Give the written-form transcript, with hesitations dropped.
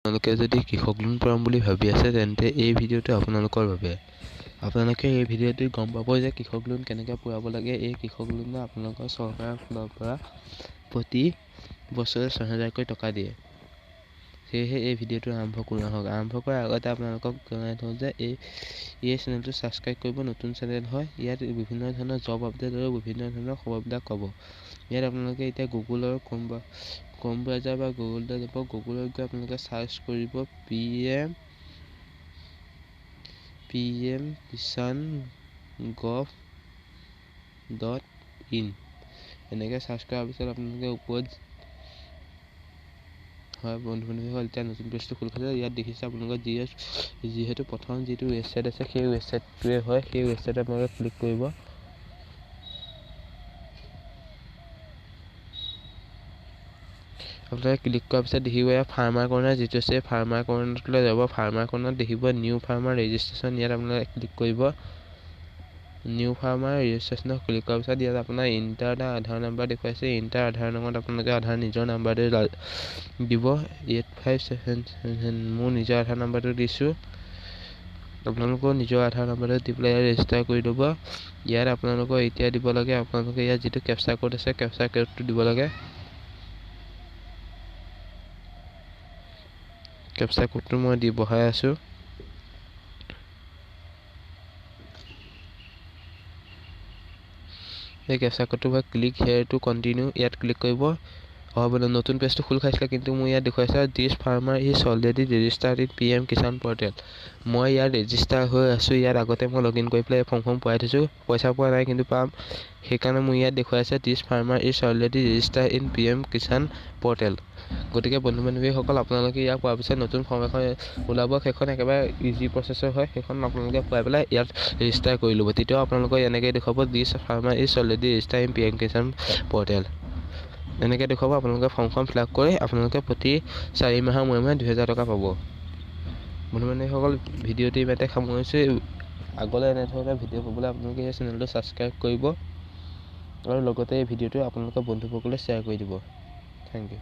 আপোনালোকে যদি কৃষক লোন পাম বুলি ভাবি আছে তেন্তে এই ভিডিঅ'টো আপোনালোকৰ বাবে। আপোনালোকে এই ভিডিঅ'টোত গম পাব যে কৃষক লোন কেনেকৈ পূৰাব লাগে। এই কৃষক লোনে আপোনালোকৰ চৰকাৰৰ ফালৰ পৰা প্ৰতি বছৰে ৬,০০০কৈ টকা দিয়ে। সেয়েহে এই ভিডিঅ'টো আৰম্ভ কৰোঁ আহক। আৰম্ভ কৰাৰ আগতে আপোনালোকক জনাই থওঁ যে এই চেনেলটো ছাবস্ক্ৰাইব কৰিব। নতুন চেনেল হয়, ইয়াত বিভিন্ন ধৰণৰ জব আপডেট আৰু বিভিন্ন ধৰণৰ খবৰবিলাক ক'ব। ইয়াত আপোনালোকে এতিয়া গুগলৰ ক্ৰ'ম ব্ৰাউজাৰ বা গুগলতে যাব। গুগলত গৈ আপোনালোকে চাৰ্চ কৰিব pm-kisan.gov.in। এনেকৈ চাৰ্চ কৰাৰ পিছত আপোনালোকে ওপৰত হয় বন্ধু-বান্ধৱীসকল, এতিয়া নতুন পেজটো খোল খাইছে। ইয়াত দেখিছে আপোনালোকৰ যিহেতু প্ৰথম যিটো ৱেবছাইট আছে সেই ৱেবছাইটটোৱে হয়। সেই ৱেবছাইটত আপোনালোকে ক্লিক কৰিব। আপোনালোকে ক্লিক কৰাৰ পিছত দেখিব ইয়াত ফাৰ্মাৰ কৰ্ণাৰ যিটো আছে ফাৰ্মাৰ কৰ্ণাৰটোলৈ যাব। ফাৰ্মাৰ কৰ্ণাৰত দেখিব নিউ ফাৰ্মাৰ ৰেজিষ্ট্ৰেশ্যন। ইয়াত আপোনালোকে ক্লিক কৰিব। নিউ ফাৰ্মাৰ ৰেজিষ্ট্ৰেশ্যনত ক্লিক কৰাৰ পিছত ইয়াত আপোনাৰ ইণ্টাৰ দা আধাৰ নাম্বাৰ দেখুৱাইছে। ইণ্টাৰ আধাৰ নম্বৰত আপোনালোকে আধাৰ নিজৰ নাম্বাৰটো দিব। 8577 মোৰ নিজৰ আধাৰ নাম্বাৰটো দিছোঁ। আপোনালোকৰ নিজৰ আধাৰ নাম্বাৰটো দি পেলাই ৰেজিষ্টাৰ কৰি ল'ব। ইয়াত আপোনালোকৰ এতিয়া দিব লাগে, আপোনালোকে ইয়াত যিটো কেপচা কোড আছে কেপচা কোডটো দিব লাগে। কেপচা কোডটো মই দি বহাই আছোঁ। এই কেপচা কোডটো বা ক্লিক হেয়াৰ টু কণ্টিনিউ ইয়াত ক্লিক কৰিব। নতুন পেজটো খোল খাইছিলে, কিন্তু মোৰ ইয়াত দেখুৱাইছে this farmer is already registered in PM Kisan portal. মই ইয়াত ৰেজিষ্টাৰ হৈ আছোঁ। ইয়াত আগতে মই লগ ইন কৰি পেলাই ফৰ্মখন পূৰাই থৈছোঁ। পইচা পোৱা নাই, কিন্তু পাম। সেইকাৰণে মোৰ ইয়াত দেখুৱাইছে this farmer is already registered in PM Kisan portal. গতিকে বন্ধু-বান্ধৱীসকল, আপোনালোকে ইয়াক পোৱাৰ পিছত নতুন ফৰ্ম এখন ওলাব। সেইখন একেবাৰে ইজি প্ৰচেছৰ হয়। সেইখন আপোনালোকে পোৱাই পেলাই ইয়াত ৰেজিষ্টাৰ কৰি ল'ব। তেতিয়াও আপোনালোকৰ এনেকৈ দেখুৱাব this farmer is already registered in PM Kisan portal. এনেকৈ দেখুৱাব। আপোনালোকে ফৰ্মখন ফিল আপ কৰি আপোনালোকে প্ৰতি 4 মাহৰ মূৰে মূৰে ২,০০০ টকা পাব। বন্ধু-বান্ধৱীসকল, ভিডিঅ'টো ইমানতে সামৰিছোঁ। আগলৈ এনেধৰণৰ ভিডিঅ' পাবলৈ আপোনালোকে এই চেনেলটো ছাবস্ক্ৰাইব কৰিব আৰু লগতে এই ভিডিঅ'টো আপোনালোকৰ বন্ধুসকললৈ শ্বেয়াৰ কৰি দিব। Thank U.